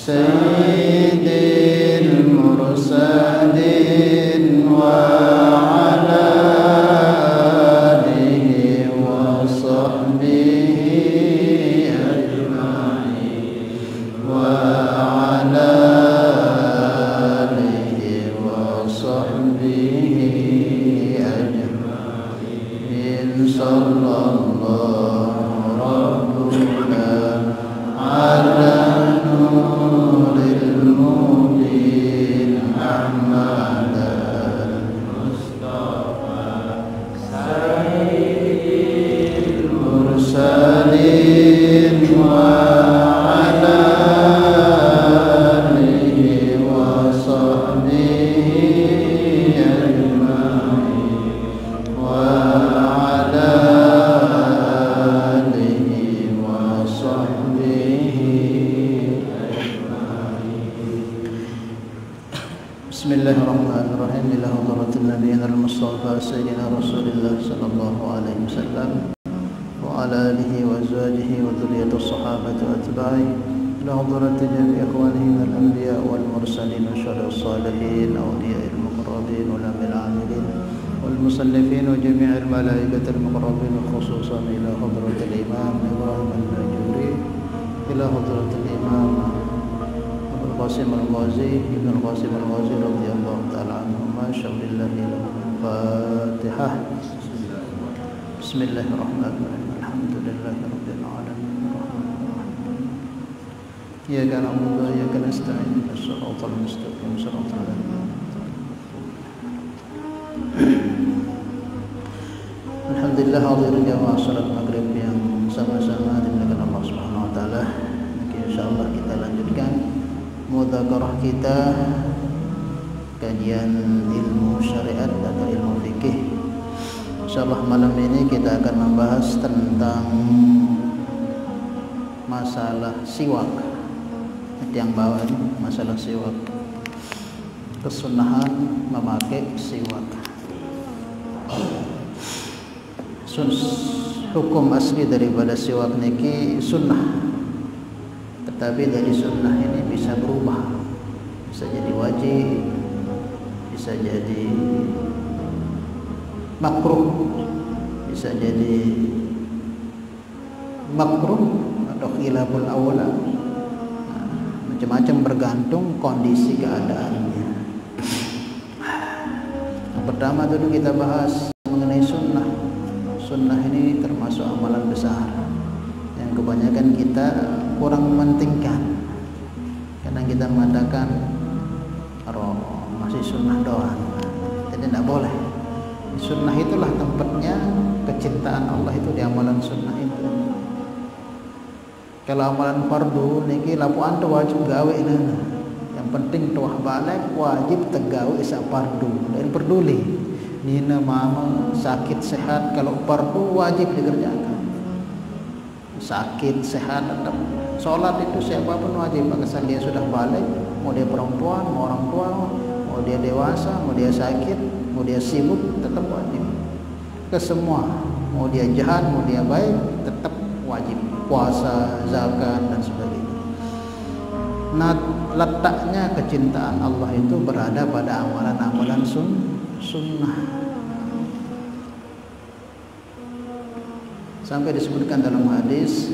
سيد المرسلين وعلى آله وصحبه أجمعين وعلى آله وصحبه أجمعين صلى الله ربنا على نور المبين أحمد المصطفى سيد المرسلين وعلى آله وصحبه أجمعين وعلى آله وصحبه Bismillahirrahmanirrahim. Ila hadratin nabiyina al-mustafa sayyidina Rasulillah sallallahu alaihi wasallam wa ala alihi wa azwajihi wa dhurriyyati as-sahabati wa atba'i ila hadratin jami'i ikhwanihi min al-anbiya wal mursalin wa syuhada'i as-salihin awliya'il muqarrabin wa lamil 'amilin wal musannifin wa jami'il malaikati al-muqarrabin khususan ila hadratil imam Ibrahim al-Bajuri ila hadratil imam Qasim al-Ghazi Ibn Qasim al-Ghazi radhiyallahu ta'ala anhuma syaulillahi al-Fatihah. Bismillahirrahmanirrahim. Alhamdulillahi rabbil alamin. Iyyaka na'budu wa iyyaka nasta'in. Shiratal mustaqim. Shiratal ladzina Alhamdulillah hadirin jamaah salat maghrib yang sama-sama dimuliakan Allah Subhanahu wa taala. Insyaallah kita lanjutkan mudzakarah kita kajian ilmu syariat atau ilmu fikih. Insyaallah malam ini kita akan membahas tentang masalah siwak. Yang bawah ini masalah siwak, kesunahan memakai siwak. Hukum asli daripada siwak niki sunnah, tetapi dari sunnah ini bisa berubah, bisa jadi wajib, bisa jadi makruh, bisa jadi makruh atau khilaful aula, macam-macam bergantung kondisi keadaannya. Yang pertama dulu kita bahas mengenai sunnah. Sunnah ini termasuk amalan besar yang kebanyakan kita kurang mementingkan. Kadang kita mengatakan masih sunnah doang, jadi tidak boleh. Sunnah itulah tempatnya kecintaan Allah itu di amalan sunnah itu. Kalau amalan fardu niki lapuan tu wajib gawe nana. Yang penting tuah balik wajib tegawe isa fardu. Dan peduli nina mama sakit sehat, kalau fardu wajib dikerjakan. Sakit sehat tetap sholat itu siapapun wajib, asal dia sudah balik, mau dia perempuan, mau orang tua, mau dia dewasa, mau dia sakit, mau dia sibuk, tetap wajib. Ke semua, mau dia jahat, mau dia baik, tetap wajib. Puasa, zakat dan sebagainya. Nah, letaknya kecintaan Allah itu berada pada amalan-amalan sunnah. Sampai disebutkan dalam hadis,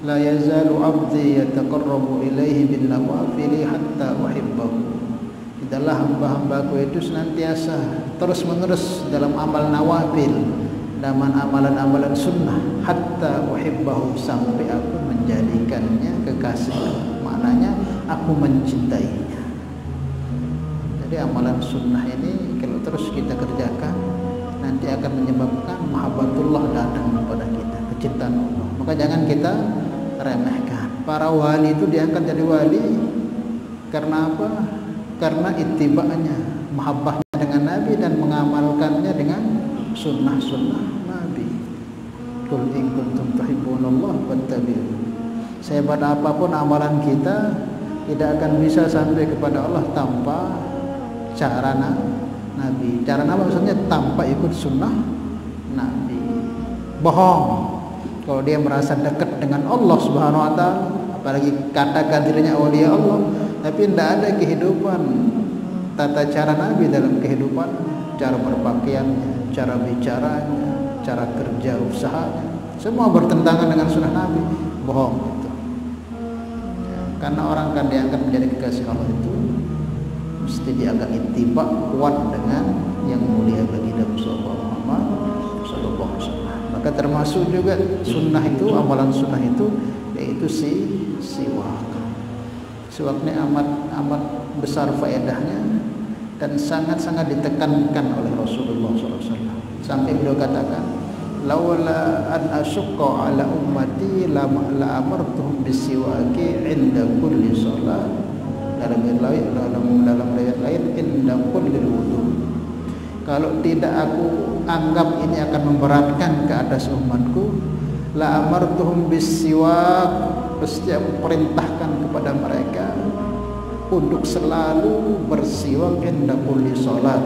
la yazalu 'abdi yataqarrabu ilaihi bin nawafili hatta uhibbahu. Tidaklah hamba-hambaku itu senantiasa terus-menerus dalam amal nawafil, dalam amalan-amalan sunnah, hatta uhibbahu, sampai aku menjadikannya kekasih. Maknanya aku mencintainya. Jadi amalan sunnah ini kalau terus kita kerjakan, nanti akan menyebabkan mahabbatullah datang kepada kita, kecintaan Allah. Maka jangan kita remehkan. Para wali itu diangkat jadi wali karena apa? Karena ittiba'nya, mahabbahnya dengan Nabi dan mengamalkannya dengan sunnah-sunnah Nabi. Qul in kuntum tuhibbunallah fattabi'un. Sehebat apapun amalan kita, tidak akan bisa sampai kepada Allah tanpa cara Nabi. Cara Nabi maksudnya tanpa ikut sunnah Nabi. Bohong kalau dia merasa dekat dengan Allah Subhanahu wa taala, apalagi katakan dirinya awliya Allah, tapi tidak ada kehidupan tata cara Nabi dalam kehidupan, cara berpakaiannya, cara bicaranya, cara kerja usahanya, semua bertentangan dengan sunnah Nabi. Bohong itu. Ya, karena orang kan dianggap menjadi kekasih Allah itu mesti dianggap ittiba kuat dengan yang mulia bagi Rasulullah Muhammad sallallahu alaihi wasallam. Maka termasuk juga sunnah itu, amalan sunnah itu yaitu siwak. Siwak ini amat besar faedahnya dan sangat-sangat ditekankan oleh Rasulullah SAW. Sampai beliau katakan, laula an asyqa ala ummati la amartuhum bisiwaki inda kulli shalah. Dalam riwayat lain inda kulli wudu. Kalau tidak aku anggap ini akan memberatkan ke atas umatku, la amartuhum bisiwak, pasti aku perintahkan kepada mereka untuk selalu bersiwak inda kulli salat,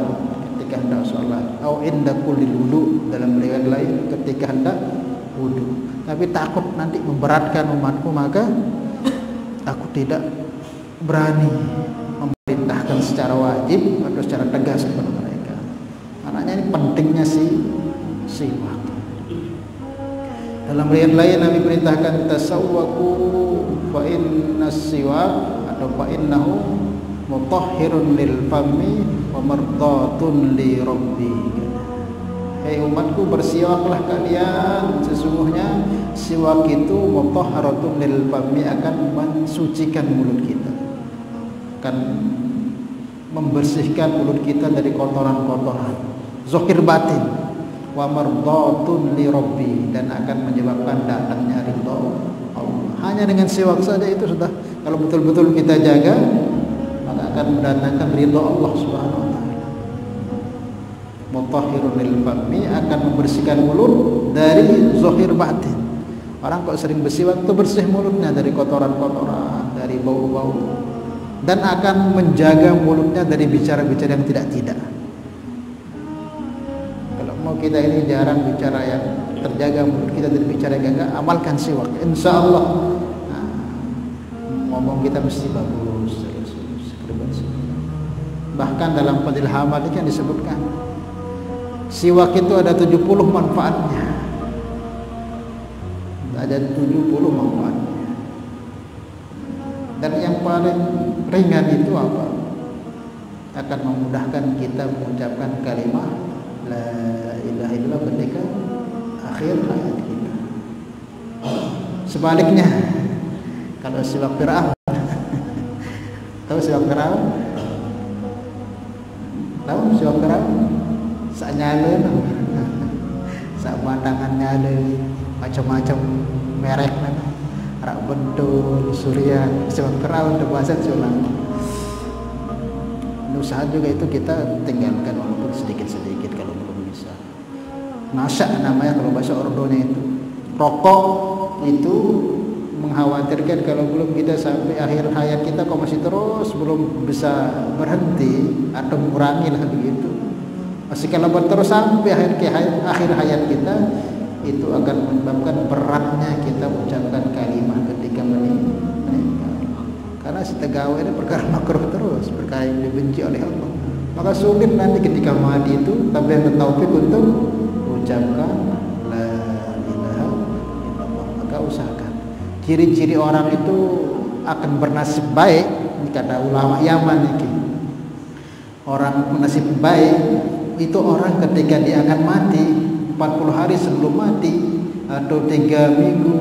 ketika hendak salat, atau inda kulli wudu, dalam riwayat lain ketika hendak wudu. Tapi takut nanti memberatkan umatku, maka aku tidak berani memerintahkan secara wajib atau secara tegas kepada mereka. Anaknya ini pentingnya siwak. Dalam riwayat lain Nabi perintahkan tasawwaku fa inna siwak atau fa innahu mutahhirun lil fami wa mardatun li rabbi. Hai umatku, bersiwaklah kalian, sesungguhnya siwak itu mutahharatun lil fami, akan mensucikan mulut kita, akan membersihkan mulut kita dari kotoran-kotoran zahir batin, wa mardatun li rabbi, dan akan menyebabkan datangnya ridha Allah. Hanya dengan siwak saja itu sudah, kalau betul-betul kita jaga, maka akan mendatangkan ridha Allah Subhanahu wa taala. Mutahhirun lil fami, akan membersihkan mulut dari zahir batin. Orang kok sering bersiwak itu bersih mulutnya dari kotoran-kotoran, dari bau-bau, dan akan menjaga mulutnya dari bicara-bicara yang tidak-tidak. Kalau mau kita ini jarang bicara yang terjaga mulut kita dari bicara yang enggak, amalkan siwak, insya Allah ngomong kita mesti bagus. Bahkan dalam Fadil Hamal ini kan disebutkan siwak itu ada 70 manfaatnya, ada 70 manfaatnya. Dan yang paling ringan itu apa? Akan memudahkan kita mengucapkan kalimat la ilaha illallah ketika akhir hayat kita. Sebaliknya, kalau siwak Fir'aun tahu siwak Fir'aun? Tahu siwak Fir'aun? Sak nyala, sak batangan nyala, macam-macam merek mana, rak bentul, surya, siwak Fir'aun, bahasa Sulang. Usaha juga itu kita tinggalkan walaupun sedikit-sedikit kalau belum bisa. Nasya namanya kalau bahasa ordonya itu. Rokok itu mengkhawatirkan kalau belum kita sampai akhir hayat kita kok masih terus belum bisa berhenti atau mengurangi lah begitu. Masih kalau terus sampai akhir hayat kita, itu akan menyebabkan beratnya kita mengucapkan kalimat ketika meninggal. Karena si tegawe ini perkara makruh terus, perkara yang dibenci oleh Allah. Maka sulit nanti ketika mati itu tapi yang taufik untuk ucapkan la ilaha illallah. Maka usahakan. Ciri-ciri orang itu akan bernasib baik, ini kata ulama Yaman ini. Orang bernasib baik itu orang ketika dia akan mati 40 hari sebelum mati atau 3 minggu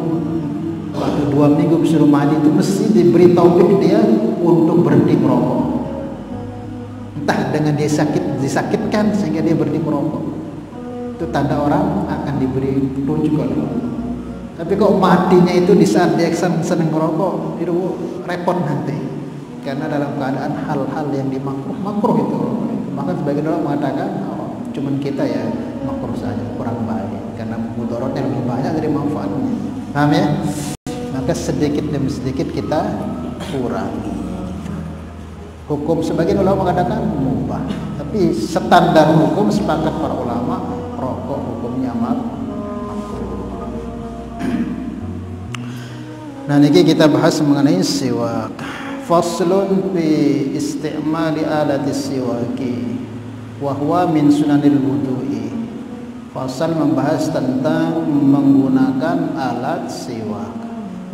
atau 2 minggu sebelum mati itu mesti diberi taufik dia untuk berhenti merokok. Entah dengan dia disakitkan sehingga dia berhenti merokok, itu tanda orang akan diberi petunjuk oleh Allah. Tapi kok matinya itu di saat dia senang merokok, itu repot nanti. Karena dalam keadaan hal-hal yang makruh itu. Maka sebagian orang mengatakan cuman kita ya makruh saja, kurang baik karena mudaratnya lebih banyak dari manfaatnya. Paham ya? Maka sedikit demi sedikit kita kurangi. Hukum sebagian ulama mengatakan mubah, tapi standar hukum sepakat para ulama rokok hukumnya makruh. Nah niki kita bahas mengenai siwak. Faslun fi istimali alati siwaki wa huwa min sunanil wudu'i. Fasal membahas tentang menggunakan alat siwak,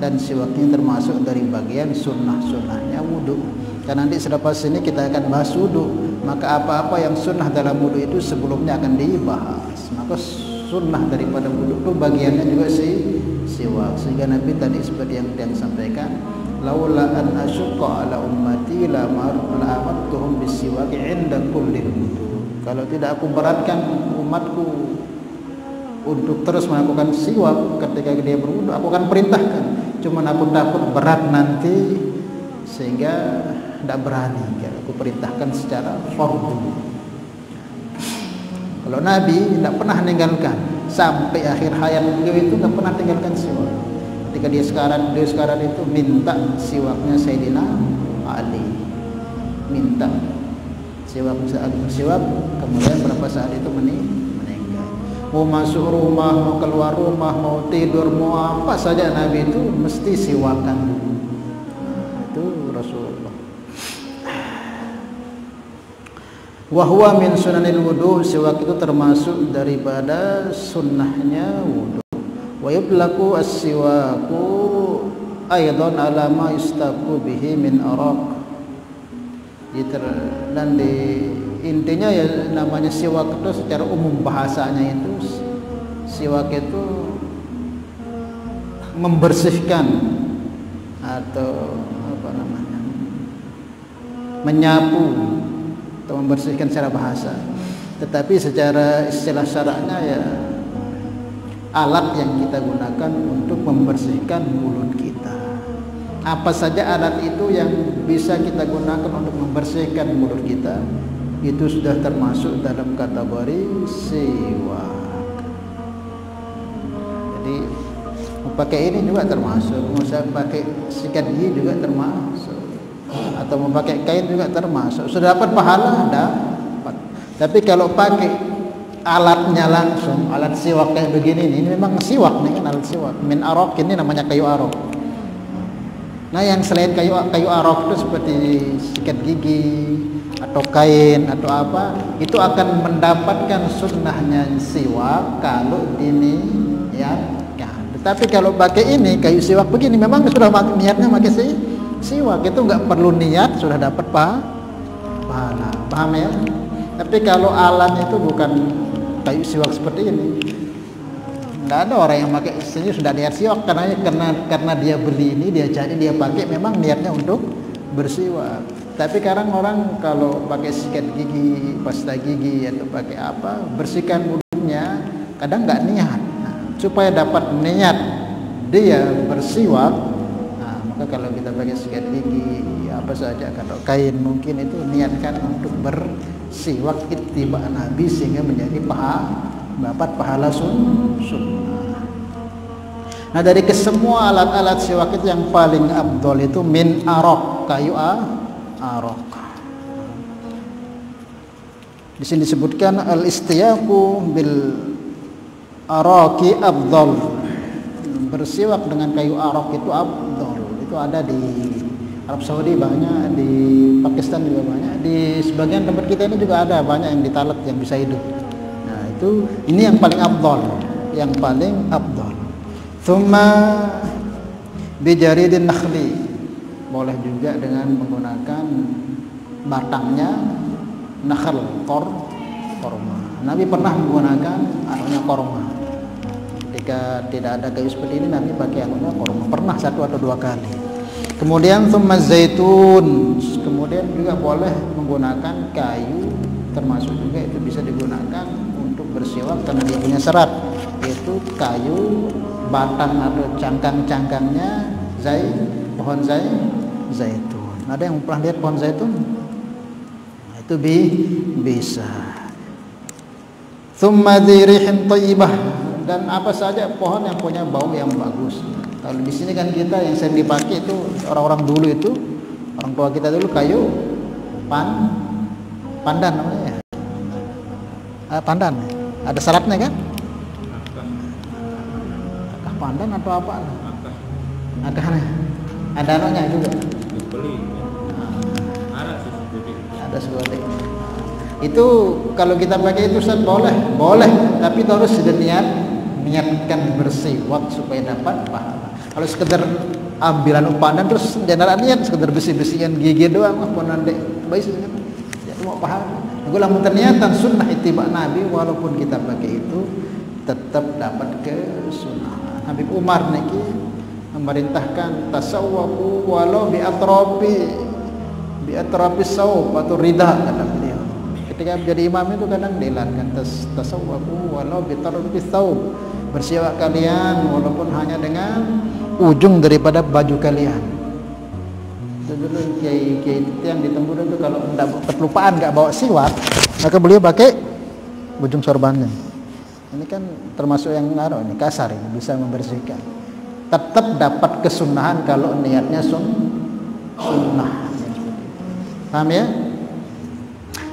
dan siwak ini termasuk dari bagian sunnah-sunnahnya wudu. Dan nanti selepas ini kita akan bahas wudu, maka apa-apa yang sunnah dalam wudu itu sebelumnya akan dibahas. Maka sunnah daripada wudu itu bagiannya juga siwak. Sehingga Nabi tadi seperti yang sampaikan, laula an asyqa ala ummati la amartuhum bisiwak inda kulli wudu. Kalau tidak aku beratkan umatku untuk terus melakukan siwak ketika dia berwudu, aku akan perintahkan. Cuman aku takut berat nanti sehingga tidak berani. Aku perintahkan secara fardu. Kalau Nabi tidak pernah meninggalkan sampai akhir hayat beliau itu tidak pernah tinggalkan siwak. Ketika dia sekarang itu minta siwaknya Sayyidina Ali, minta siwak, kemudian berapa saat itu meninggal. Mau masuk rumah, mau keluar rumah, mau tidur, mau apa saja Nabi itu mesti siwakan dulu. Itu Rasulullah. Wahwa min sunanil wudu, siwak itu termasuk daripada sunnahnya wudu. Wa yublaku as-siwaku aidan ala ma yustaku bihi min araq. Dan intinya ya namanya siwak itu secara umum bahasanya itu siwak itu membersihkan atau apa namanya, menyapu atau membersihkan secara bahasa. Tetapi secara istilah syara'nya ya alat yang kita gunakan untuk membersihkan mulut kita. Apa saja alat itu yang bisa kita gunakan untuk membersihkan mulut kita, itu sudah termasuk dalam kategori siwak. Jadi mau pakai ini juga termasuk, mau pakai sikat gigi juga termasuk, atau mau pakai kain juga termasuk. Sudah dapat pahala, dapat. Tapi kalau pakai alatnya langsung, alat siwak kayak begini ini memang siwak nih kan, alat siwak min arok, ini namanya kayu arok. Nah yang selain kayu arok itu seperti sikat gigi atau kain atau apa, itu akan mendapatkan sunnahnya siwak kalau diniatkan. Tetapi kalau pakai ini kayu siwak begini, memang sudah niatnya pakai siwak, itu nggak perlu niat sudah dapat pahala. Paham ya? Tapi kalau alat itu bukan kayu siwak seperti ini, nggak ada orang yang pakai sini sudah niat siwak, karena dia beli ini, dia cari, dia pakai, memang niatnya untuk bersiwak. Tapi sekarang orang kalau pakai sikat gigi, pasta gigi atau pakai apa, bersihkan mulutnya, kadang nggak niat. Nah, supaya dapat niat dia bersiwak, nah, maka kalau kita pakai sikat gigi apa saja, kalau kain mungkin itu niatkan untuk bersiwak ittiba Nabi sehingga menjadi dapat pahala sunnah. Nah dari kesemua alat-alat siwak itu yang paling afdol itu min arok, kayu arok. Di sini disebutkan al istiyaku bil araki afdol. Bersiwak dengan kayu arok itu afdol. Itu ada di Arab Saudi banyak, di Pakistan juga banyak, di sebagian tempat kita ini juga ada banyak yang ditalat yang bisa hidup. Nah itu ini yang paling afdol, yang paling afdol. Thumma bijaridin nakhli, boleh juga dengan menggunakan batangnya nakhl, korma. Nabi pernah menggunakan anunya korma. Ketika tidak ada kayu seperti ini, Nabi pakai anunya korma. Pernah 1 atau 2 kali. Kemudian thumma zaitun, kemudian juga boleh menggunakan kayu, termasuk juga itu bisa digunakan untuk bersiwak karena dia punya serat, yaitu kayu batang atau cangkang-cangkangnya pohon zaitun. Ada yang pernah lihat pohon zaitun? Nah, itu bisa. Thumma dzirihin thayyibah, dan apa saja pohon yang punya bau yang bagus. Kalau di sini kan kita yang sering dipakai itu orang-orang dulu itu, orang tua kita dulu kayu pandan namanya. Pandan. Ada syaratnya kan? Pandan atau apa? Ada anunya juga. Beli. Ada sesuatu. Ada sesuatu. Itu kalau kita pakai itu Ustaz boleh, tapi harus sudah niatkan bersiwak supaya dapat pahala. Kalau sekedar ambilan umpanan terus jangan niat sekedar bersih-bersihan gigi doang apa nanti baik ya mau pahala. Gula niatan sunnah ittiba Nabi walaupun kita pakai itu tetap dapat kesunahan. Habib Umar niki memerintahkan tasawwaku walau bi atrafi saub atau rida kata beliau. Ketika menjadi imam itu kadang dilatkan tasawwaku walau bi atrafi saub, bersiwak kalian walaupun hanya dengan ujung daripada baju kalian. Itu dulu kiai itu yang di Temburan itu kalau kelupaan nggak bawa siwak maka beliau pakai ujung sorbannya. Ini kan termasuk yang ngaruh ini kasar ini bisa membersihkan. Tetap dapat kesunahan kalau niatnya sunnah. Paham ya?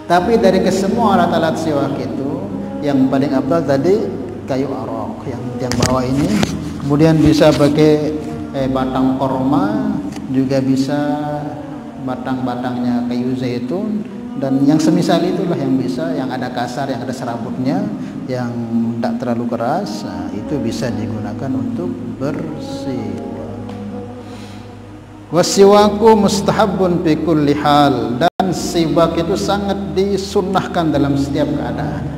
Tapi dari kesemua alat-alat siwak itu yang paling abdal tadi kayu arok yang bawah ini. Kemudian bisa pakai batang korma, juga bisa batang-batangnya kayu zaitun, dan yang semisal itulah yang bisa, yang ada kasar, yang ada serabutnya, yang tidak terlalu keras. Nah, itu bisa digunakan untuk bersiwak. Wasiwaku mustahabun fi kulli hal, dan siwak itu sangat disunnahkan dalam setiap keadaan.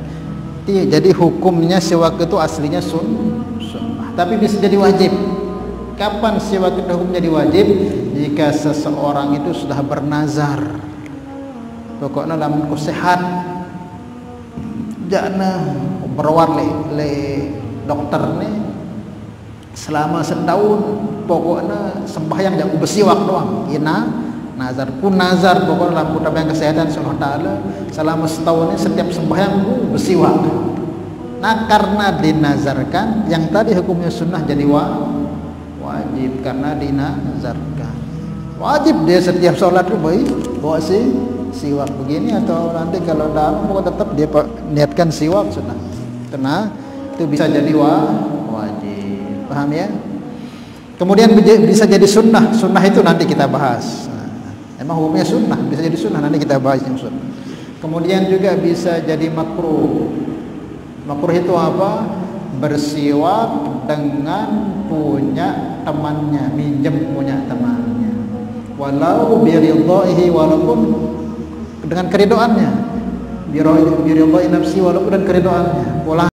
Jadi hukumnya siwak itu aslinya sunnah, tapi bisa jadi wajib. Kapan siwak itu hukum jadi wajib? Jika seseorang itu sudah bernazar, pokoknya lamun ku sehat jangan berwar le dokter nih selama setahun pokoknya sembahyang jangan bersiwak doang. Ina nazar pokoknya lamun tabayang kesehatan Allah Taala selama setahun ini setiap sembahyang ku bersiwak. Nah karena dinazarkan yang tadi hukumnya sunnah jadi wajib karena dinazarkan. Wajib dia setiap sholat itu bawa siwak begini, atau nanti kalau dalam pokok tetap dia niatkan siwak sunnah. Karena itu bisa jadi wajib. Paham ya? Kemudian bisa jadi sunnah. Sunnah itu nanti kita bahas. Emang hukumnya sunnah, bisa jadi sunnah, nanti kita bahas yang sunnah. Kemudian juga bisa jadi makruh. Makruh itu apa? Bersiwak dengan punya temannya, minjem punya temannya, walau biridhaihi, walaupun dengan keridoannya, biridhai nafsi, walaupun dengan keridoannya. Pulang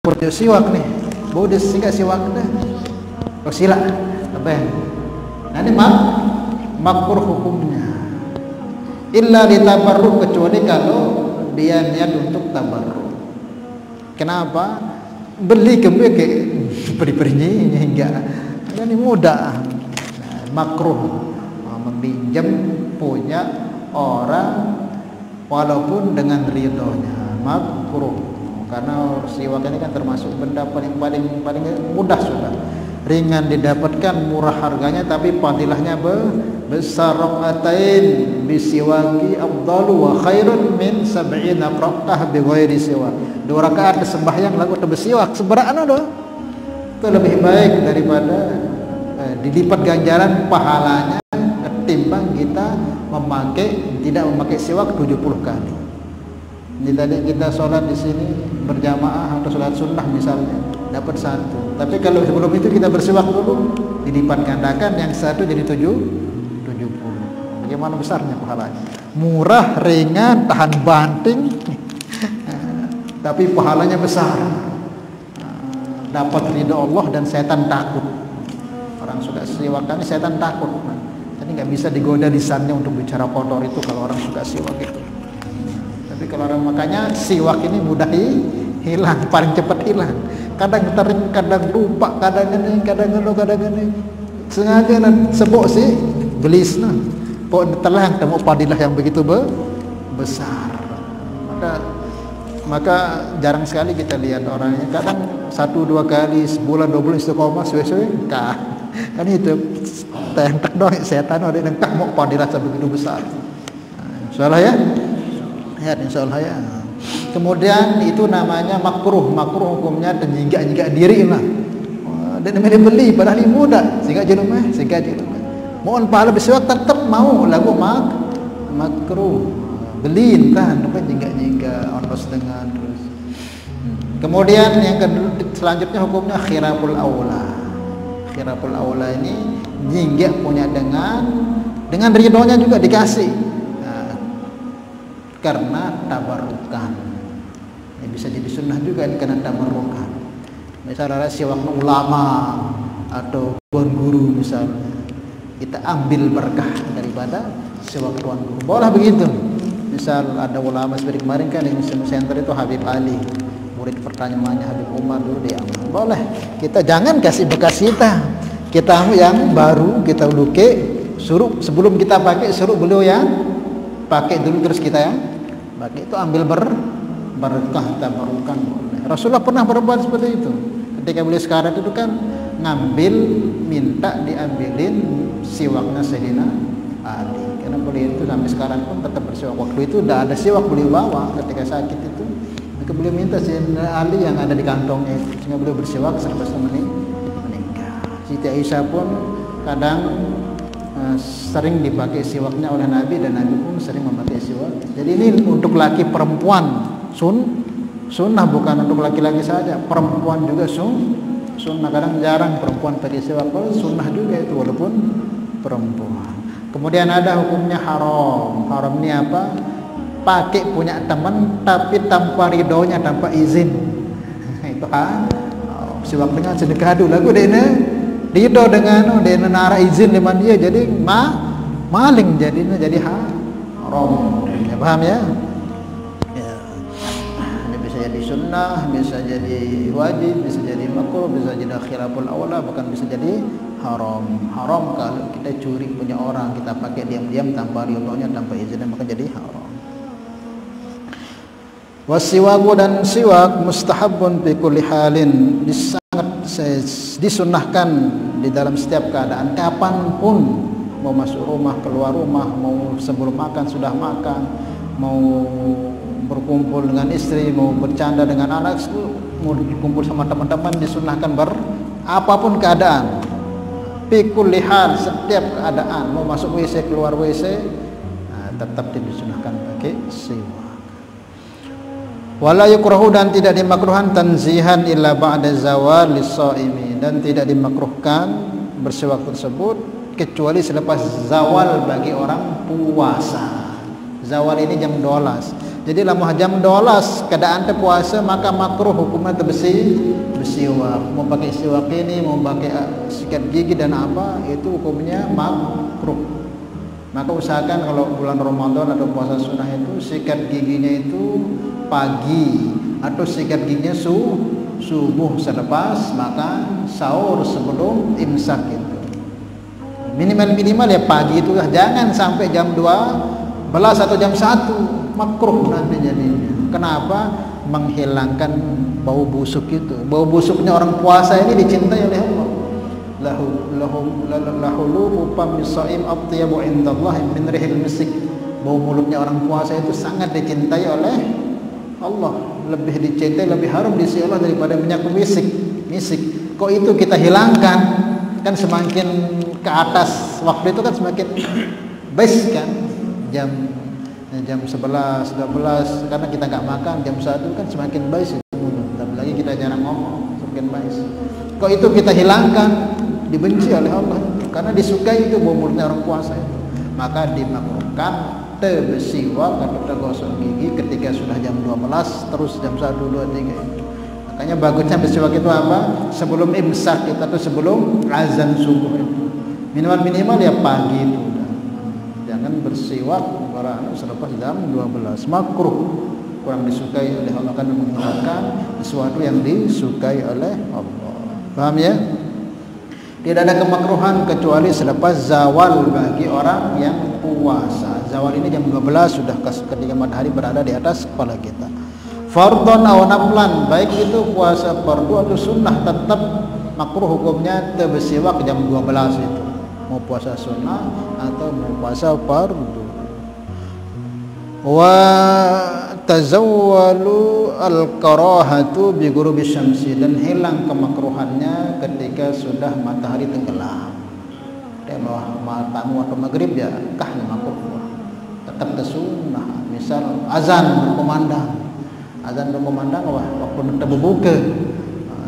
bersiwak nih, boleh singkat siwak dah, sila apa? Nah ini makruh hukumnya, illa ditabarruk, kecuali kalau dia niat untuk tabarruk. Kenapa? Beli kembali ke peri-perinya enggak. Ini mudah. Makruh meminjam punya orang walaupun dengan ridhonya. Makruh. Karena siwak ini kan termasuk benda paling mudah sudah. Ringan didapatkan, murah harganya, tapi fadilahnya besar. Rakaatain bisiwaki afdalu wa khairun min 70 rakaah bi ghairi siwak. 2 rakaat sembahyang lalu bersiwak seberapa doh? Itu lebih baik daripada dilipat ganjaran pahalanya ketimbang kita tidak memakai siwak 70 kali. Ini tadi kita sholat di sini berjamaah atau sholat sunnah misalnya dapat 1. Tapi kalau sebelum itu kita bersiwak dulu, dilipat gandakan yang 1 jadi 70. Bagaimana besarnya pahalanya? Murah, ringan, tahan banting, tapi pahalanya besar. Dapat ridha Allah dan setan takut. Orang suka siwak ini setan takut. Jadi nggak bisa digoda lisannya untuk bicara kotor itu kalau orang suka siwak itu. Tapi kalau orang, makanya siwak ini mudah hilang, paling cepat hilang. Kadang lupa, kadang ini sengaja sebok sih gelisna. Pok telah temu padilah yang begitu besar. Maka jarang sekali kita lihat orangnya. Kadang 1-2 kali sebulan 2 bulan istiqomah suwe-suwe kah. Kan itu tentek doang setan ada yang mau padilah sebegitu besar. Insyaallah ya. Ya insyaallah ya. Kemudian itu namanya makruh. Makruh hukumnya nyinggak diri lah. Dan namanya beli padahal ini muda. Sehingga rumah. Mohon pahala bersiwak tetap mau lagu makruh. Beli entah apa jingga ondos dengan terus. Kemudian yang kedua selanjutnya hukumnya khirapul aula. Khirapul aula ini jingga punya dengan ridhonya juga dikasih. Nah, karena tabarukan. Ya, bisa jadi sunnah juga karena tabarukan. Misalnya siwak ulama atau tuan guru misalnya, kita ambil berkah daripada siwak tuan guru. Boleh begitu. Misal ada ulama seperti kemarin kan di Muslim Center itu Habib Ali, murid pertanyaannya Habib Umar dulu dia amal. Boleh. Kita jangan kasih bekas kita yang baru kita luke, suruh sebelum kita pakai suruh beliau yang pakai dulu terus kita yang pakai, itu ambil berkah tabarukan. Rasulullah pernah berbuat seperti itu. Ketika beliau sekarang itu kan minta diambilin siwaknya Sayyidina Ali. Karena beliau itu sampai sekarang pun tetap bersiwak. Waktu itu udah ada siwak beliau bawa ketika sakit itu. Maka beliau minta Sayyidina Ali yang ada di kantongnya itu, sehingga beliau bersiwak sampai meninggal. Siti Aisyah pun kadang sering dipakai siwaknya oleh Nabi, dan Nabi pun sering memakai siwak. Jadi ini untuk laki perempuan sunnah, bukan untuk laki-laki saja. Perempuan juga sunnah. Kadang jarang perempuan pakai siwak, sunnah juga itu walaupun perempuan. Kemudian ada hukumnya haram. Haram ini apa? Pakai punya teman tapi tanpa ridhonya, tanpa izin. Itu siwak dengan sedekah dulu lagu dene ridho dengan dene nara izin dengan dia, jadi maling jadinya, jadi haram. Ya, paham ya? Ini bisa jadi sunnah, bisa jadi wajib, bisa jadi makruh, bisa jadi khilaful aula, bahkan bisa jadi haram. Haram kalau kita curi punya orang, kita pakai diam-diam tanpa ridhonya, tanpa izinnya, maka jadi haram. Wasiwaku dan siwak mustahabun fi kulli halin, sangat disunnahkan di dalam setiap keadaan, kapanpun, mau masuk rumah, keluar rumah, mau sebelum makan, sudah makan, mau berkumpul dengan istri, mau bercanda dengan anak, mau berkumpul sama teman-teman, disunnahkan apapun keadaan. Fi kulli hal, setiap keadaan, mau masuk WC, keluar WC, tetap disunnahkan pakai siwak. Wala yukrahu, dan tidak dimakruhkan tanzihan illa ba'da zawal lis-shaimi, dan tidak dimakruhkan bersiwak tersebut kecuali selepas zawal bagi orang puasa. Zawal ini jam 12. Jadi lama jam 12 keadaan puasa, maka makruh hukumnya bersiwak. Mau pakai siwak ini, mau pakai sikat gigi dan apa, itu hukumnya makruh. Maka usahakan kalau bulan Ramadan atau puasa sunnah itu sikat giginya itu pagi, atau sikat giginya subuh selepas makan, sahur sebelum imsak itu. Minimal ya pagi itu, jangan sampai jam 12 atau jam 1, makruh nanti jadinya. Kenapa? Menghilangkan bau busuk itu. Bau busuknya orang puasa ini dicintai oleh Allah. Lahulu pamisaim atyabu indallah min rihil misik. Bau mulutnya orang puasa itu sangat dicintai oleh Allah, lebih dicintai, lebih harum di sisi Allah daripada minyak misik. Kok itu kita hilangkan, kan semakin ke atas waktu itu kan semakin best kan, jam 11, 12, karena kita nggak makan, jam 1 kan semakin best itu mulut. Apalagi kita jarang ngomong, semakin best. Kok itu kita hilangkan, dibenci oleh Allah karena disukai itu bau mulutnya orang puasa itu. Maka dimakruhkan bersiwak atau tergosok gigi ketika sudah jam 12 terus jam 1, 2, 3 itu. Makanya bagusnya bersiwak itu apa? Sebelum imsak itu, atau sebelum azan subuh itu. Minimal ya pagi itu. Jangan bersiwak selepas jam 12. Makruh, kurang disukai oleh Allah, karena menghilangkan sesuatu yang disukai oleh Allah. Paham ya? Tidak ada kemakruhan kecuali selepas zawal bagi orang yang puasa. Zawal ini jam 12 sudah ketika matahari berada di atas kepala kita. Fardhon aw naflan, baik itu puasa fardu atau sunnah, tetap makruh hukumnya bersiwak jam 12 itu. Mau puasa sunnah atau mau puasa fardu. Wa tazawwalu al-karahatu bi ghurubi syamsi, dan hilang kemakruhannya ketika sudah matahari tenggelam. Dia tamu atau maghrib ya kah makruh, tetap sunnah. Misal azan berkumandang, wah waktu kita berbuka,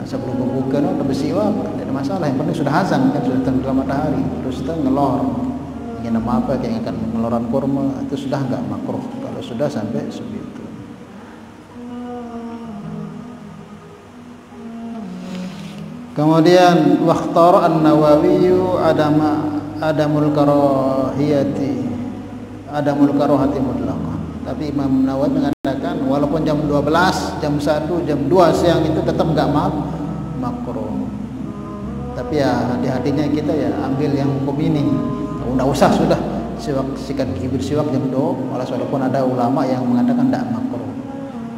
sebelum berbuka no bersiwak, tidak ada masalah. Yang penting sudah azan kan, sudah tenggelam matahari, terus kita ngelor, ingin apa kayak akan ngeloran kurma, itu sudah enggak makruh kalau sudah sampai segitu. Kemudian wakhtara an-Nawawi adamul karahati mutlaqah. Tapi Imam Nawawi mengatakan walaupun jam 12, jam 1, jam 2 siang itu tetap enggak makruh. Tapi ya hati-hatinya kita ya ambil yang hukum ini. Enggak usah sudah sikat gigi bersiwak jam 2, walaupun ada ulama yang mengatakan enggak makruh.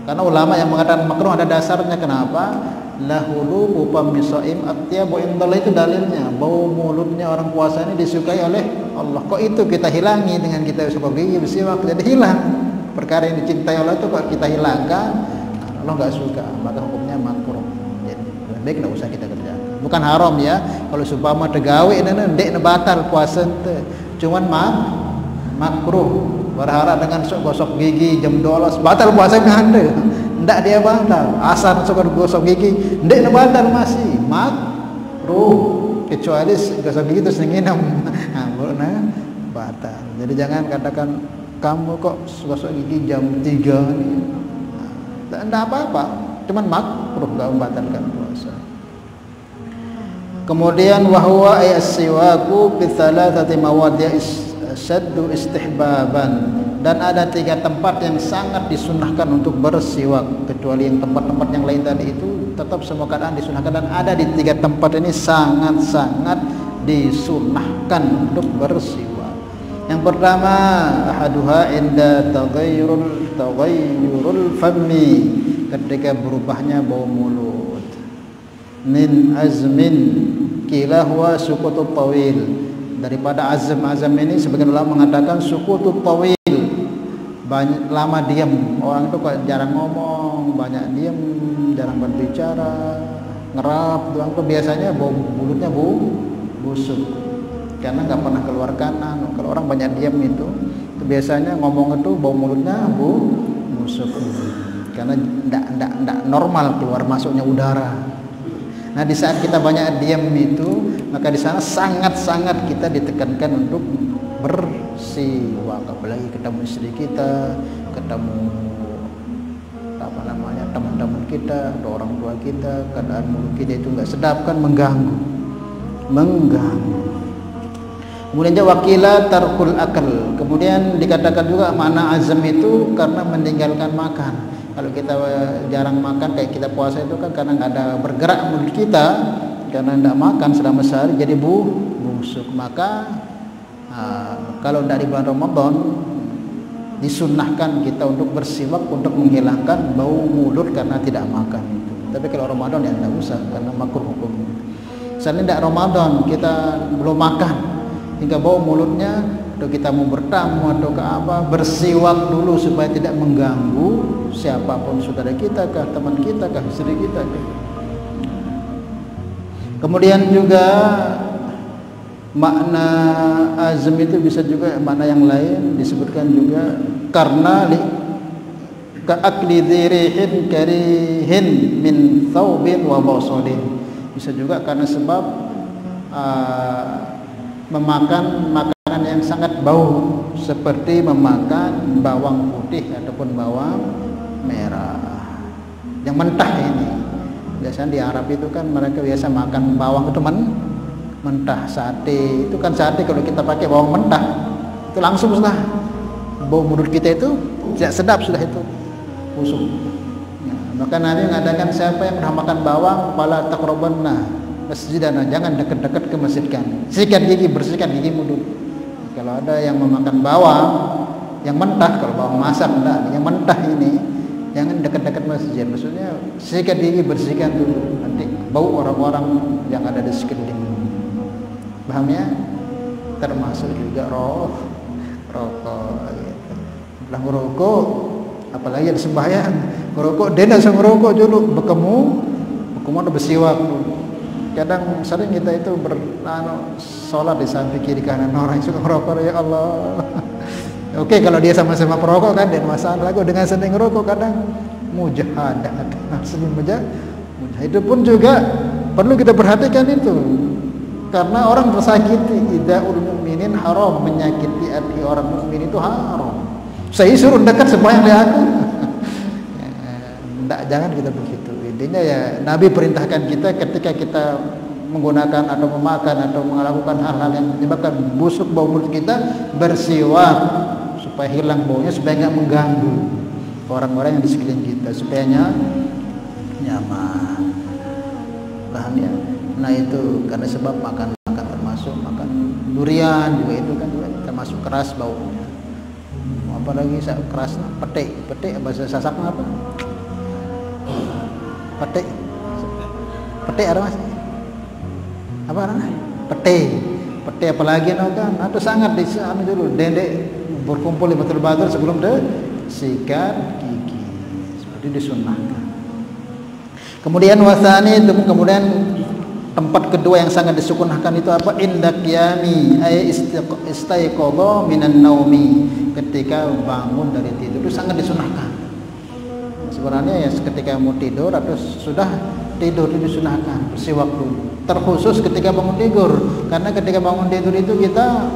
Karena ulama yang mengatakan makruh ada dasarnya. Kenapa? Lahulu upamisaim atyabu indallah, itu dalilnya bau mulutnya orang puasa ini disukai oleh Allah. Kok itu kita hilangi dengan kita sikat gigi bersiwak, jadi hilang. Perkara yang dicintai Allah itu kok kita hilangkan, Allah nggak suka, maka hukumnya makruh. Jadi lebih baik nggak usah kita kerjakan. Bukan haram ya, kalau supama tegawe ndek batal puasa ente. Cuman makruh. Berharap dengan gosok gigi jam 12 batal puasa anda. Ndak dia batal. Asar sok gosok gigi, ndek batal masih makruh. Kecuali gosok gigi terus nginam. Nah, batal. Jadi jangan katakan kamu kok gosok gigi jam 3 nih. Ndak apa-apa, cuman makruh, enggak membatalkan puasa. Kemudian wahwa as-siwaku bi thalathati mawadi' syaddu istihbaban, dan ada 3 tempat yang sangat disunahkan untuk bersiwak, kecuali yang tempat-tempat yang lain tadi itu tetap semua keadaan disunahkan, dan ada di 3 tempat ini sangat-sangat disunahkan untuk bersiwak. Yang pertama, ahaduha inda taghayyurul fammi, ketika berubahnya bau mulut. Min azmin kilahwa sukutut tawil, daripada azam ini sebagian ulama mengatakan sukutut tawil, banyak lama diam. Orang itu kok jarang ngomong, banyak diam, jarang berbicara, ngerap doang tuh biasanya bau mulutnya busuk karena nggak pernah keluar kanan. Kalau orang banyak diam itu biasanya ngomong itu bau mulutnya busuk karena ndak normal keluar masuknya udara. Nah, di saat kita banyak diam itu, maka di sana sangat-sangat kita ditekankan untuk bersiwak. Apalagi ketemu istri kita, ketemu teman-teman kita, atau orang tua kita, keadaan mulut kita itu enggak sedap kan, mengganggu. Kemudian wakila tarkul akal. Kemudian dikatakan juga makna azam itu karena meninggalkan makan. Kalau kita jarang makan kayak kita puasa itu kan karena nggak ada bergerak mulut kita, karena tidak makan selama sehari jadi busuk. Maka kalau tidak di bulan Ramadan disunahkan kita untuk bersiwak untuk menghilangkan bau mulut karena tidak makan itu. Tapi kalau Ramadan ya tidak usah karena makruh hukumnya. Misalnya tidak Ramadan kita belum makan hingga bau mulutnya, atau kita mau bertamu atau ke apa, bersiwak dulu supaya tidak mengganggu siapapun, saudara kita kah, teman kita kah, istri kita kah. Kemudian juga makna azm itu bisa juga makna yang lain disebutkan juga karena ka'akli dzirihin karihin min thawbin wa basadin. Bisa juga karena sebab memakan makanan yang sangat bau seperti memakan bawang putih ataupun bawang merah yang mentah ini. Biasanya di Arab itu kan mereka biasa makan bawang itu mentah. Sate itu kan sate kalau kita pakai bawang mentah itu langsung sudah bau mulut kita itu tidak sedap, sudah itu busuk. Maka Nabi mengatakan siapa yang sudah makan bawang fala taqrabanna masjidana, jangan dekat-dekat ke masjid kami. Sikat gigi, bersihkan gigi mulut. Kalau ada yang memakan bawang yang mentah, kalau bawang masak enggak, yang mentah ini jangan dekat-dekat masjid. Maksudnya sikat gigi, bersihkan dulu, nanti bau orang-orang yang ada di sekeliling. Paham ya? Termasuk juga rokok gitu. Setelah merokok apalagi ada sembahyang ngerokok, dia tidak ngerokok dulu, berkemu ada bersiwak. Kadang sering kita itu sholat di samping kiri kanan orang yang suka ngerokok, ya Allah. Oke, kalau dia sama-sama perokok kan dan masalah. Dengan sering ngerokok kadang mujahadah, sering mujahadah. Itu pun juga perlu kita perhatikan itu, karena orang tersakiti. Idaul mukminin haram, menyakiti hati orang mukmin itu haram. Saya suruh dekat sembahyang di aku. Jangan kita begitu. Intinya ya Nabi perintahkan kita ketika kita menggunakan atau memakan atau melakukan hal-hal yang menyebabkan busuk bau mulut kita, bersiwak supaya hilang baunya, supaya nggak mengganggu orang-orang yang di sekeliling kita, supaya nyaman. Paham ya? Nah itu karena sebab makan termasuk makan durian juga itu kan juga termasuk keras baunya. Apalagi keras petik bahasa Sasaknya apa? Petik ada mas? Apa namanya? Petik apalagi kan? Atau sangat di sana dulu dendek berkumpul di batul-batul sebelum sikat gigi, seperti disunahkan. Kemudian wasani, kemudian tempat kedua yang sangat disunahkan itu apa? Indak yami ay istaiqadha minan naumi, ketika bangun dari tidur itu sangat disunahkan. Sebenarnya ya ketika mau tidur atau sudah tidur itu disunahkan bersiwak dulu. Terkhusus ketika bangun tidur, karena ketika bangun tidur itu kita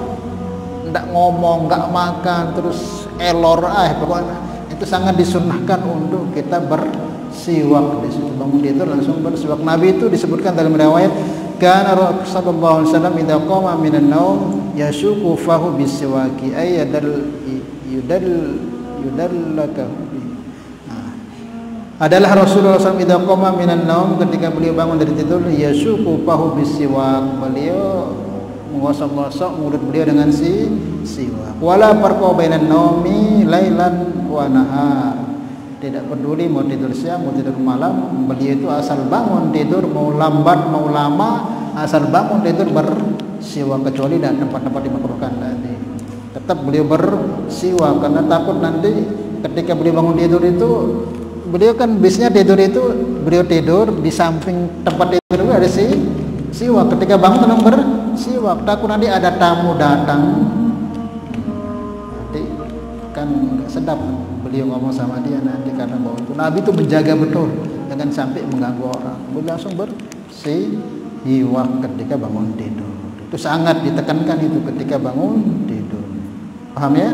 tidak ngomong, nggak makan, terus pokoknya itu sangat disunahkan untuk kita bersiwak di situ. Bangun tidur langsung bersiwak. Nabi itu disebutkan dalam riwayat, kana Rasulullah sallallahu alaihi wasallam idza qama minan naum yashuku fahu bisiwaki ay yudallaka. Adalah Rasulullah SAW idza qama minan naum, ketika beliau bangun dari tidur, yashuku fahu bisiwak, beliau menggosok-gosok mulut beliau dengan siwak. Wala farqa bainan naumi lailan wa nahar, tidak peduli mau tidur siang mau tidur malam, beliau itu asal bangun tidur mau lambat mau lama, asal bangun tidur bersiwak, kecuali dan tempat-tempat dimakruhkan tadi. Tetap beliau bersiwak karena takut nanti ketika beliau bangun tidur itu, beliau kan biasanya tidur itu beliau tidur di samping tempat tidur itu ada siwak. Ketika bangun tenang bersiwak, takut nanti ada tamu datang, nanti kan nggak sedap beliau ngomong sama dia nanti karena bau itu. Nabi itu menjaga betul jangan sampai mengganggu orang. Beliau langsung bersiwak ketika bangun tidur. Itu sangat ditekankan itu ketika bangun tidur. Paham ya?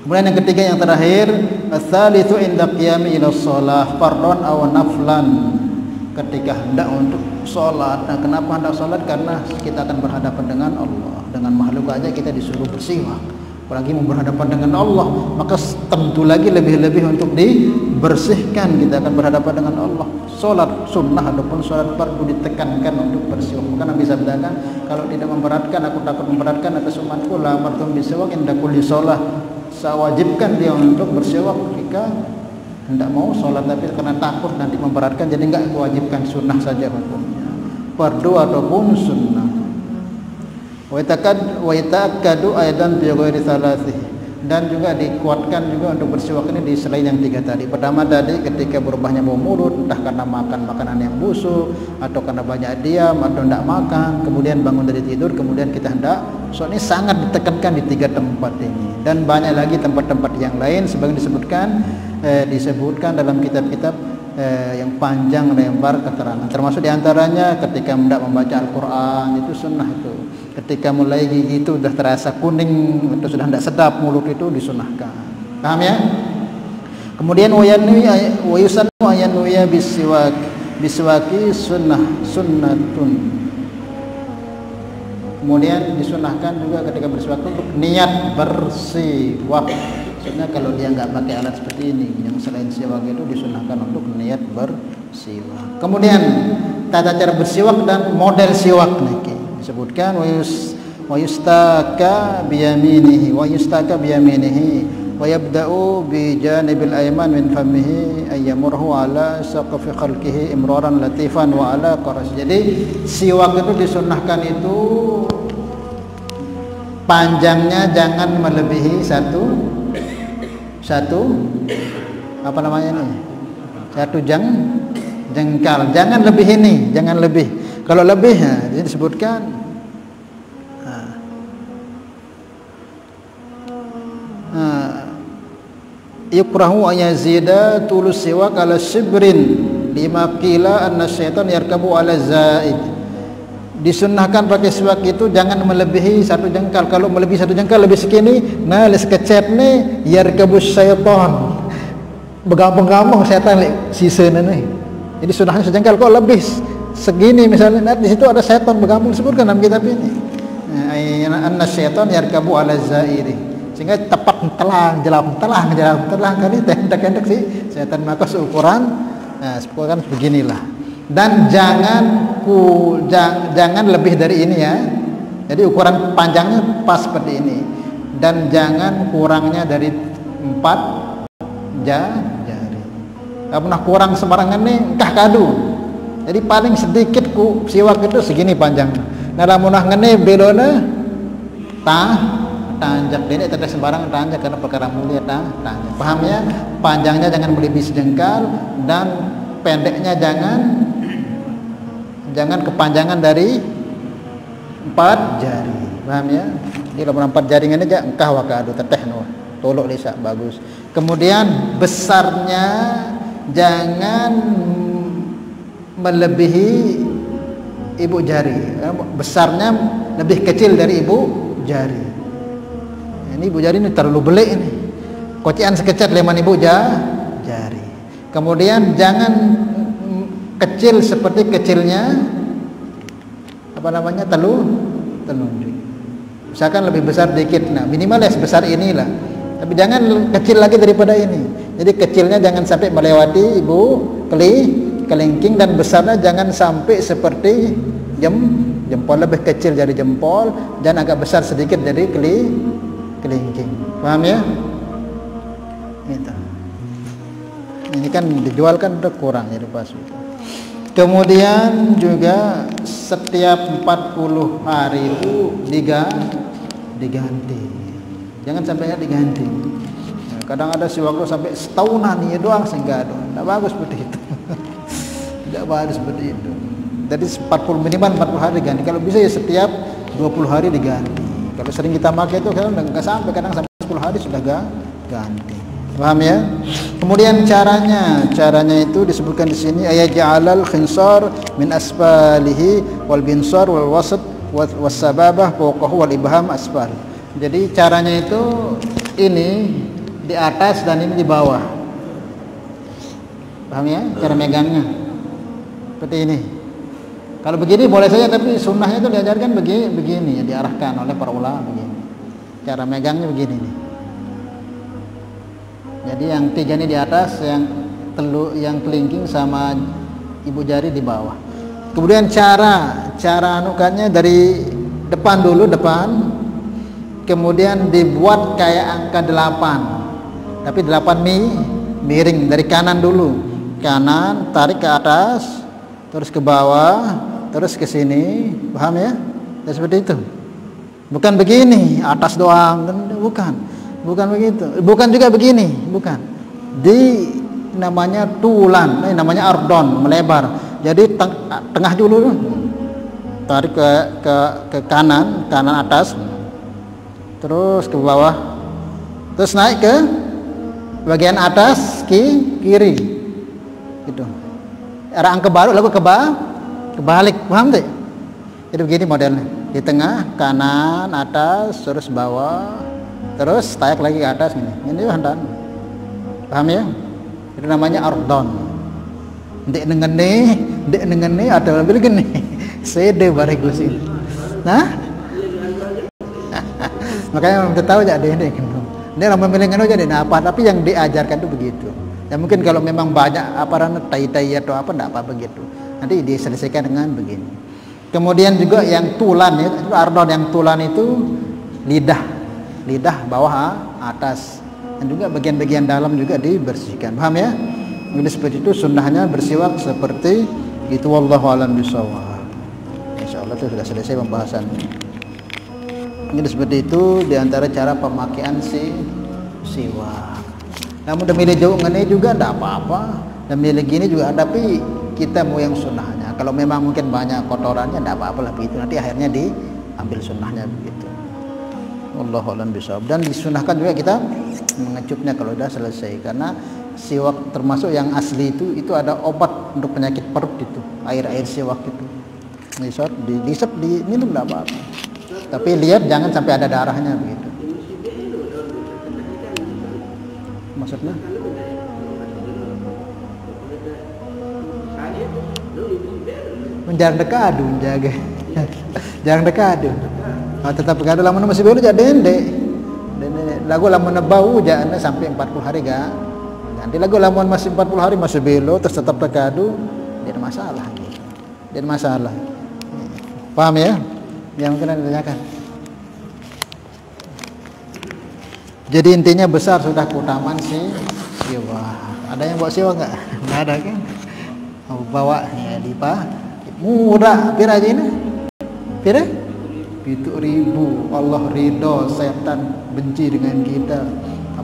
Kemudian yang ketiga yang terakhir, ats-tsalitsu inda qiyami ila shalah fardhon aw naflan, ketika hendak untuk sholat. Nah, kenapa hendak sholat? Karena kita akan berhadapan dengan Allah. Dengan makhluk aja kita disuruh bersiwak, apalagi mau berhadapan dengan Allah, maka tentu lagi lebih-lebih untuk dibersihkan. Kita akan berhadapan dengan Allah. Sholat sunnah ataupun sholat fardu ditekankan untuk bersiwak. Maka Nabi sabdakan, kalau tidak memberatkan, aku takut memberatkan atas umatku, la amartum bisiwak inda kulli shalah, saya wajibkan dia untuk bersiwak ketika hendak mau sholat, tapi karena takut nanti memberatkan jadi enggak wajibkan, sunnah saja hukumnya, fardu ataupun sunnah. Wa yata'akkadu aidan bi ghairi thalathih, dan juga dikuatkan juga untuk bersiwak ini di selain yang tiga tadi. Pertama tadi ketika berubahnya bau mulut, entah karena makan makanan yang busuk atau karena banyak diam atau hendak makan, kemudian bangun dari tidur, kemudian kita hendak sholat. Ini sangat ditekankan di tiga tempat ini, dan banyak lagi tempat-tempat yang lain sebagian disebutkan dalam kitab-kitab yang panjang lebar keterangan, termasuk diantaranya ketika hendak membaca Al-Quran itu sunnah itu. Ketika mulai gigi itu sudah terasa kuning atau sudah tidak sedap mulut itu disunahkan. Paham ya? Kemudian wa yusannu ayanuya biswaki sunnatun. Kemudian disunahkan juga ketika bersiwak untuk niat bersiwak. Maksudnya kalau dia nggak pakai alat seperti ini, yang selain siwak itu disunahkan untuk niat bersiwak. Kemudian tata cara bersiwak dan model siwak nih disebutkan, wa yustaka biyaminihi wa yabda'u bi janibil ayman min famihi ayyamurhu ala saqfi khalqihi imraran latifan wa ala qaras. Jadi siwak itu disunnahkan itu panjangnya jangan melebihi satu apa namanya ini? Satu jengkal. Jangan lebih ini, jangan lebih. Kalau lebih, ini disebutkan yukrahu ayazida tulus siwak ala shibrin lima qila anna syaitan yarkabu ala zaid. Disunnahkan pakai siwak itu jangan melebihi satu jengkal. Kalau melebihi satu jengkal lebih segini, nah sekecet nih yarkabu syaitan. Begampang-gampang setan sisa nih. Jadi sunnahnya sejengkal. Kok lebih segini misalnya, nah, di situ ada setan bergabung, disebutkan dalam kitab ini. Anna syaitan yarkabu ala zairi. Sehingga tepat telang kali tendak sih setan, maka seukuran ukuran beginilah. Dan jangan lebih dari ini ya. Jadi ukuran panjangnya pas seperti ini. Dan jangan kurangnya dari 4 jari. Kalau pernah kurang sembarangan nih entah kadu. Jadi paling sedikit ku siwak itu segini panjangnya. Nah lamun ngene belona tanjak ini tidak sembarangan tanjak karena perkara mulia tanjak. Paham ya? Panjangnya jangan melebihi sejengkal dan pendeknya jangan kepanjangan dari 4 jari. Paham ya? Jadi lamun 4 jaringan aja engkah wakadu teteh no. Tolok lisa bagus. Kemudian besarnya jangan melebihi ibu jari. Besarnya lebih kecil dari ibu jari. Ini ibu jari ini terlalu belik ini. Kocian sekecet leman ibu jari. Kemudian jangan kecil seperti kecilnya apa namanya telunjuk. Misalkan lebih besar dikit. Nah, minimal ya sebesar inilah. Tapi jangan kecil lagi daripada ini. Jadi kecilnya jangan sampai melewati ibu kelingking, dan besarnya jangan sampai seperti jempol, lebih kecil dari jempol dan agak besar sedikit dari kelingking. Paham ya? Itu. Ini kan dijual kan udah kurang jadi pas itu. Kemudian juga setiap 40 hari itu diganti. Jangan sampai diganti. Kadang ada siwak sampai setahunan ya doang sehingga tidak bagus seperti itu. Tidak bagus seperti itu. Jadi 40 minimal 40 hari diganti. Kalau bisa ya setiap 20 hari diganti. Kalau sering kita pakai itu kadang nggak sampai, kadang sampai 10 hari sudah ganti. Paham ya? Kemudian caranya itu disebutkan di sini ayat ja'alal khinsar min asfalihi wal binsar wal wasat was sababah fawqahu wal ibham asfal. Jadi caranya itu ini di atas dan ini di bawah. Paham ya? Cara megangnya seperti ini. Kalau begini boleh saja, tapi sunnahnya itu diajarkan begini ya, diarahkan oleh para ulama begini. Cara megangnya begini nih. Jadi yang 3 ini di atas, yang kelingking sama ibu jari di bawah. Kemudian cara anukannya dari depan dulu, kemudian dibuat kayak angka 8, tapi 8 miring dari kanan dulu, kanan tarik ke atas, terus ke bawah, terus ke sini. Paham ya? Dan seperti itu. Bukan begini atas doang, bukan begitu. Bukan juga begini, bukan. Namanya tulan, namanya ardon, melebar. Jadi tengah dulu, tarik ke kanan atas, terus ke bawah, terus naik ke bagian atas kiri, gitu. Arah angka baru lalu kebalik, paham tak? Jadi begini modelnya, di tengah, kanan, atas, terus bawah, terus tarik lagi ke atas ini handan. Paham ya? Itu namanya ardon. Dek nengene ada lebih gini. Sede barigus ini. Nah? Makanya kita tahu aja deh gitu. Ini orang memilih aja deh apa, tapi yang diajarkan itu begitu. Ya mungkin kalau memang banyak aparan tai-tai atau apa enggak apa begitu. Nanti diselesaikan dengan begini. Kemudian juga yang tulan ya, itu ardon, yang tulan itu lidah bawah atas, dan juga bagian-bagian dalam juga dibersihkan. Paham ya? Jadi seperti itu sunnahnya bersiwak seperti itu. Wallahu a'lam bishawab. Insyaallah itu sudah selesai pembahasan. Jadi seperti itu diantara cara pemakaian siwak. Namun udah milih jauh ini juga tidak apa-apa, dan milih gini juga, tapi kita mau yang sunnahnya. Kalau memang mungkin banyak kotorannya tidak apa-apa lah begitu, nanti akhirnya diambil sunnahnya begitu. Wallahu a'lam bishawab. Dan disunahkan juga kita mengecupnya kalau sudah selesai, karena siwak termasuk yang asli itu ada obat untuk penyakit perut itu, air siwak itu. Disep diminum tidak apa-apa, tapi lihat jangan sampai ada darahnya begitu. Maksudnya? Jarang dekadu menjaga. Jarang dekadu. Tetap dekadu lamun masih belu jadi dendek. Lagu lamun bau jangan sampai 40 hari ga. Nanti lagu lamun masih 40 hari masih belu terus tetap dekadu, dia masalah. Dia masalah. Paham ya? Yang mungkin ditanyakan. Jadi intinya besar sudah keutamaan siwa. Ada yang bawa siwa enggak? Enggak ada kan? Bawa ya murah pira aja ini? Pira? 7.000. Allah ridho, setan benci dengan kita.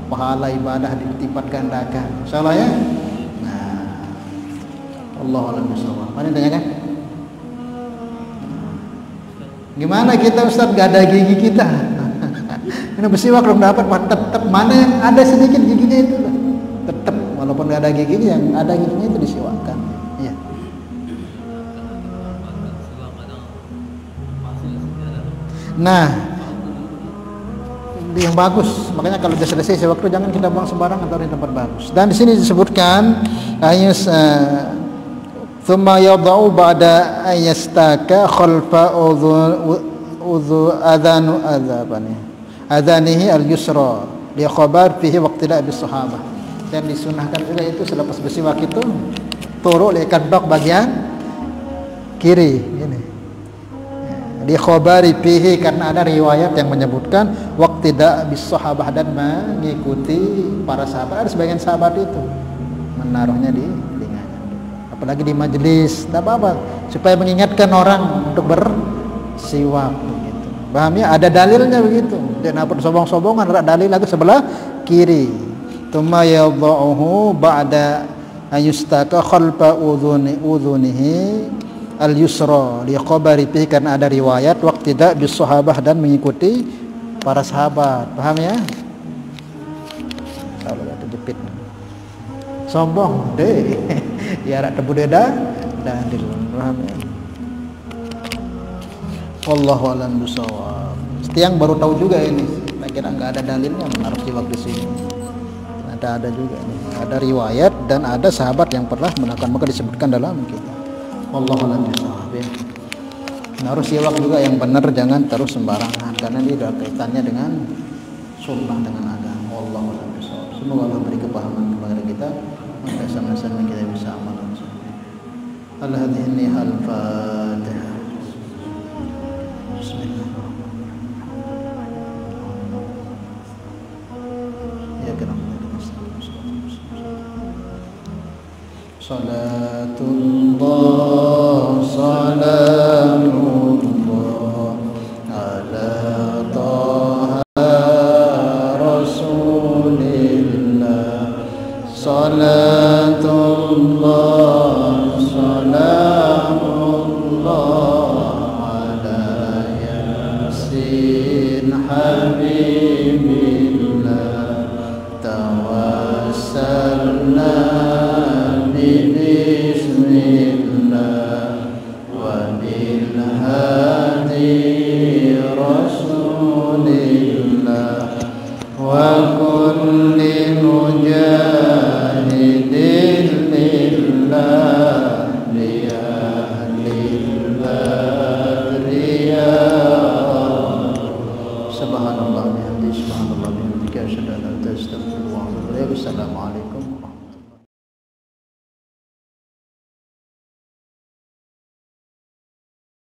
Pahala ibadah dilipat gandakan. Insyaallah ya. Nah, Allah a'lam bishawab. Mana tanyakan? Gimana kita Ustaz enggak ada gigi kita? Ini bersiwak belum dapat, tetap mana yang ada sedikit giginya itu lah. Tetap walaupun nggak ada giginya, yang ada giginya itu disiwakkan. Iya. Nah, yang bagus. Makanya kalau sudah selesai siwak itu jangan kita buang sembarangan, taruh di tempat bagus. Dan di sini disebutkan ayat thumma yad'u ba'da ayastaka khalfa udhu adhanu adhabani adanihi al-yusra li khabar fihi waqtila bis sahabah. Dan disunahkan juga itu selepas bersiwak itu turuk li kadok bagian kiri ini. Li khabari fihi karena ada riwayat yang menyebutkan waqtila bis sahabah dan mengikuti para sahabat. Ada sebagian sahabat itu menaruhnya di telinganya. Apalagi di majelis, tidak apa-apa supaya mengingatkan orang untuk bersiwak. Paham ya? Ada dalilnya begitu. Dia nampak sobong-sobongan, ada dalil lagi sebelah kiri. Tsumma yadh'uhu ba'da ayustaka khalfa udhunihi al-yusra li khabari fihi karena ada riwayat waqtida bis sahabah dan mengikuti para sahabat. Paham ya? Kalau ada jepit. Sombong deh. Ya rak tebu deda dan paham ya? Wallahu a'lam bishawab. Tiang baru tahu juga ini. Saya kira enggak ada dalilnya menaruh siwak di sini. Ada juga nih. Ada riwayat dan ada sahabat yang pernah melakukan, maka disebutkan dalam kita. Wallahu a'lam bishawab. Menaruh siwak juga yang benar, jangan terus sembarangan karena dia ada kaitannya dengan sunnah, dengan agama. Wallahu a'lam bishawab. Semoga Allah beri kepahaman kepada kita, maka sama-sama kita bisa amalkan. Al-hadhihi al-Fatihah. Salatullah salamullah ala taha rasulillah. Salatullah salamullah ala yasin habibillah.